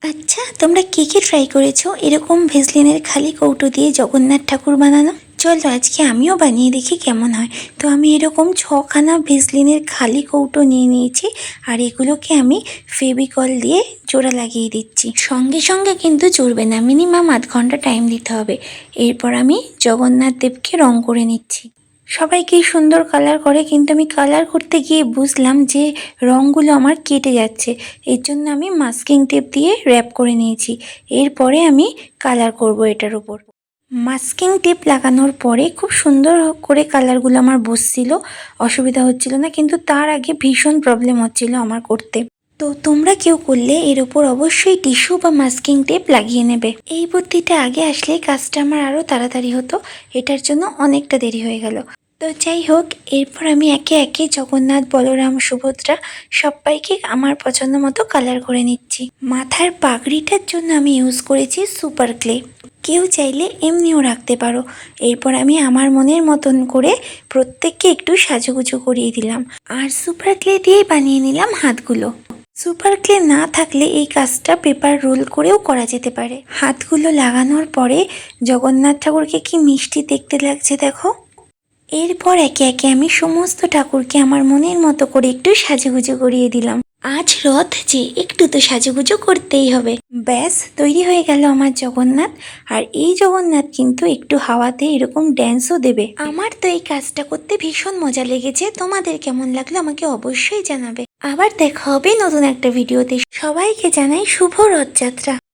আচ্ছা, তোমরা কে কে ট্রাই করেছো এরকম ভেসলিনের খালি কৌটো দিয়ে জগন্নাথ ঠাকুর বানানো? চলো আজকে আমিও বানিয়ে দেখি কেমন হয়। তো আমি এরকম 6খানা ভেসলিনের খালি কৌটো নিয়ে নিয়েছি, আর এগুলোকে আমি ফেভিকল দিয়ে জোড়া লাগিয়ে দিচ্ছি। সঙ্গে সঙ্গে কিন্তু চলবে না, মিনিমাম আধ ঘন্টা টাইম দিতে হবে। এরপর আমি জগন্নাথ দেবকে রং করে নিচ্ছি। সবাই কি সুন্দর কালার করে, কিন্তু আমি কালার করতে গিয়ে বুঝলাম যে রঙগুলো আমার কেটে যাচ্ছে। এর জন্য আমি মাস্কিং টেপ দিয়ে র্যাপ করে নিয়েছি। এরপরে আমি কালার করব এটার উপর। মাস্কিং টেপ লাগানোর পরে খুব সুন্দর করে কালারগুলো আমার বসছিল, অসুবিধা হচ্ছিল না। কিন্তু তার আগে ভীষণ প্রবলেম হচ্ছিল আমার করতে। তো তোমরা কেউ করলে এর ওপর অবশ্যই টিস্যু বা মাস্কিং টেপ লাগিয়ে নেবে। এই বুদ্ধিটা আগে আসলে কাজটা আমার আরও তাড়াতাড়ি হতো, এটার জন্য অনেকটা দেরি হয়ে গেল। তো যাই হোক, এরপর আমি একে একে জগন্নাথ, বলরাম, সুভদ্রা সবাইকে আমার পছন্দ মতো কালার করে নিচ্ছি। মাথার পাগড়িটার জন্য আমি ইউজ করেছি সুপার ক্লে, কেউ চাইলে এমনিও রাখতে পারো। এরপর আমি আমার মনের মতন করে প্রত্যেককে একটু সাজুগুজু করিয়ে দিলাম, আর সুপার ক্লে দিয়েই বানিয়ে নিলাম হাতগুলো। সুপার ক্লে না থাকলে এই কাজটা পেপার রোল করেও করা যেতে পারে। হাতগুলো লাগানোর পরে জগন্নাথ ঠাকুরকে কি মিষ্টি দেখতে লাগছে দেখো। এরপর একে একে আমি সমস্ত ঠাকুরকে আমার মনের মতো করে একটু সাজুগুজু করিয়ে দিলাম। আজ রথ যে, একটু তো সাজুগুজু করতেই হবে। ব্যাস তৈরি হয়ে গেল আমার জগন্নাথ। আর এই জগন্নাথ কিন্তু একটু হাওয়াতে এরকম ড্যান্সও দেবে। আমার তো এই কাজটা করতে ভীষণ মজা লেগেছে। তোমাদের কেমন লাগলো আমাকে অবশ্যই জানাবে। আবার দেখা হবে নতুন একটা ভিডিওতে। সবাইকে জানাই শুভ রথযাত্রা।